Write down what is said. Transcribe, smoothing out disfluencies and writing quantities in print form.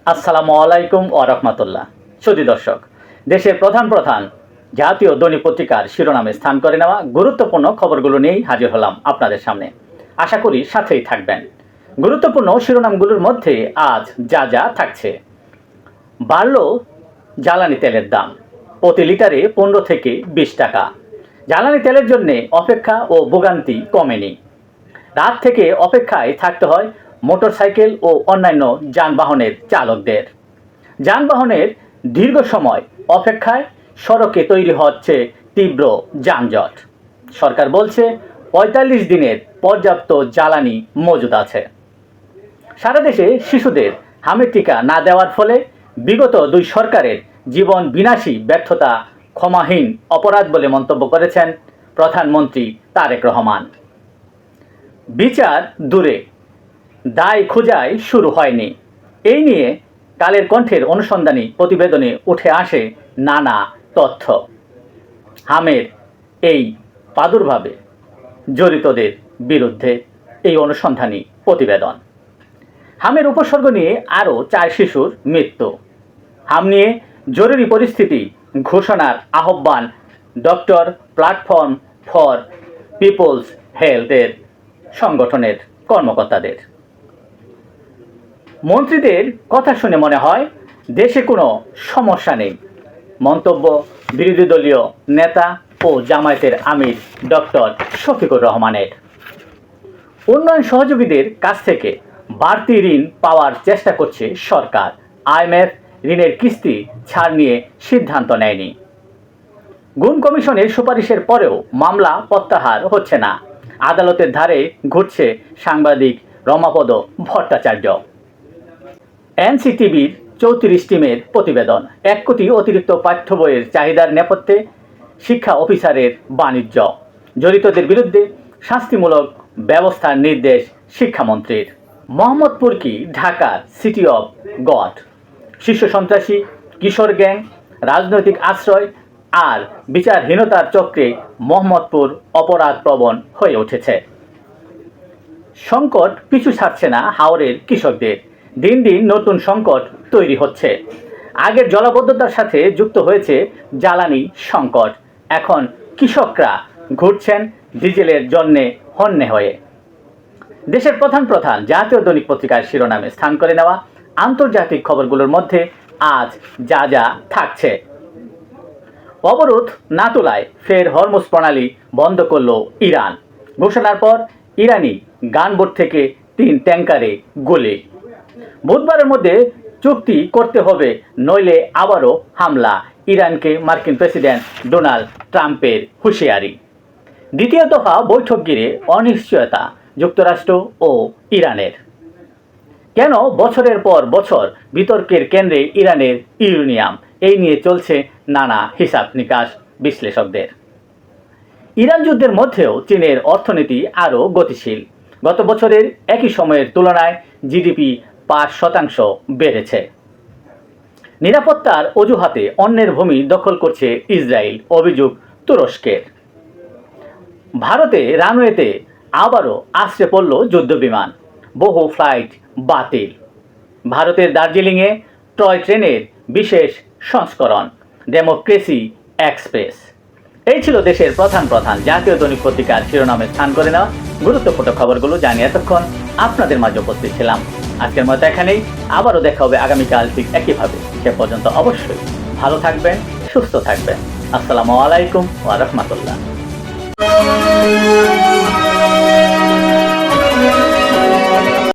আসসালামু আলাইকুম ওয়া রাহমাতুল্লাহ। সুধী দর্শক, দেশের প্রধান প্রধান জাতীয় দৈনিক পত্রিকার শিরোনামে স্থান করে নেওয়া গুরুত্বপূর্ণ খবরগুলো নিয়েই হাজির হলাম আপনাদের সামনে। আশা করি সাথেই থাকবেন। গুরুত্বপূর্ণ শিরোনামগুলোর মধ্যে আজ যা যা থাকছে: বাড়ল জ্বালানি তেলের দাম, প্রতি লিটারে 15 থেকে 20 টাকা। জ্বালানি তেলের জন্য অপেক্ষা ও ভোগান্তি কমেনি। রাত থেকে অপেক্ষায় থাকতে হয় মোটরসাইকেল ও অন্যান্য যানবাহনের চালকদের। যানবাহনের দীর্ঘ সময় অপেক্ষায় সড়কে তৈরি হচ্ছে তীব্র যানজট। সরকার বলছে 45 দিনের পর্যাপ্ত জ্বালানি মজুদ আছে। সারা দেশে শিশুদের হামের টিকা না দেওয়ার ফলে বিগত দুই সরকারের জীবন বিনাশী ব্যর্থতা ক্ষমাহীন অপরাধ বলে মন্তব্য করেছেন প্রধানমন্ত্রী তারেক রহমান। বিচার দূরে, দায় খোঁজাই শুরু হয়নি। এই নিয়ে কালের কণ্ঠের অনুসন্ধানী প্রতিবেদনে উঠে আসে নানা তথ্য। হামের এই প্রাদুর্ভাবে জড়িতদের বিরুদ্ধে এই অনুসন্ধানী প্রতিবেদন। হামের উপসর্গ নিয়ে আরও 4 শিশুর মৃত্যু। হাম নিয়ে জরুরি পরিস্থিতি ঘোষণার আহ্বান ডক্টর প্ল্যাটফর্ম ফর পিপলস হেলথের সংগঠনের কর্মকর্তাদের। মন্ত্রীদের কথা শুনে মনে হয় দেশে কোনো সমস্যা নেই, মন্তব্য বিরোধী দলীয় নেতা ও জামায়াতের আমির ডক্টর শফিকুর রহমানের। উন্নয়ন সহযোগীদের কাছ থেকে বাড়তি ঋণ পাওয়ার চেষ্টা করছে সরকার। IMF ঋণের কিস্তি ছাড় নিয়ে সিদ্ধান্ত নেয়নি। গুম কমিশনের সুপারিশের পরেও মামলা প্রত্যাহার হচ্ছে না। আদালতের ধারে ঘুরছে সাংবাদিক রমাপদ ভট্টাচার্য। NCTVর 34 টিমের প্রতিবেদন। 1 কোটি অতিরিক্ত পাঠ্য বইয়ের চাহিদার নেপথ্যে শিক্ষা অফিসারের বাণিজ্য। জড়িতদের বিরুদ্ধে শাস্তিমূলক ব্যবস্থার নির্দেশ শিক্ষামন্ত্রীর। মোহাম্মদপুর কি ঢাকার সিটি অফ গড? শীর্ষ সন্ত্রাসী, কিশোর গ্যাং, রাজনৈতিক আশ্রয় আর বিচারহীনতার চক্রে মোহাম্মদপুর অপরাধপ্রবণ হয়ে উঠেছে। সংকট পিছু ছাড়ছে না হাওরের কৃষকদের। দিন দিন নতুন সংকট তৈরি হচ্ছে। আগের জলাবদ্ধতার সাথে যুক্ত হয়েছে জ্বালানি সংকট। এখন কৃষকরা ঘুরছেন ডিজেলের জন্যে হন্যে হয়ে। দেশের প্রধান প্রধান জাতীয় দৈনিক পত্রিকার শিরোনামে স্থান করে নেওয়া আন্তর্জাতিক খবরগুলোর মধ্যে আজ যা যা থাকছে: অবরোধ না তোলায় ফের হরমুজ প্রণালী বন্ধ করল ইরান। ঘোষণার পর ইরানি গানবোট থেকে 3 ট্যাঙ্কারে গুলি। বুধবারের মধ্যে চুক্তি করতে হবে, নইলে আবারও হামলা। ইরানকে মার্কিন প্রেসিডেন্ট ডোনাল্ড ট্রাম্পের হুঁশিয়ারি। দ্বিতীয় দফা বৈঠক ঘিরে অনিশ্চয়তা যুক্তরাষ্ট্র ও ইরানের। কেন বছরের পর বছর বিতর্কের কেন্দ্রে ইরানের ইউরেনিয়াম? এই নিয়ে চলছে নানা হিসাব নিকাশ বিশ্লেষকদের। ইরান যুদ্ধের মধ্যেও চীনের অর্থনীতি আরও গতিশীল। গত বছরের একই সময়ের তুলনায় জিডিপি 5% বেড়েছে। নিরাপত্তার অজুহাতে অন্যের ভূমি দখল করছে ইসরায়েল, অভিযোগ তুরস্কের। ভারতে রানওয়েতে আবারও আছড়ে পড়ল যুদ্ধবিমান, বহু ফ্লাইট বাতিল। ভারতের দার্জিলিংয়ে টয় ট্রেনের বিশেষ সংস্করণ, ডেমোক্রেসি এক্সপ্রেস। এই ছিল দেশের প্রধান প্রধান জাতীয় দৈনিক পত্রিকার শিরোনামে স্থান করে নেওয়া গুরুত্বপূর্ণ খবরগুলো জানিয়ে এতক্ষণ আপনাদের মাঝে উপস্থিত ছিলাম। আজকের মতো এখানেই, আবারও দেখা হবে আগামীকাল ঠিক একইভাবে। সে পর্যন্ত অবশ্যই ভালো থাকবেন, সুস্থ থাকবেন। আসসালামু আলাইকুম ওয়া রাহমাতুল্লাহ।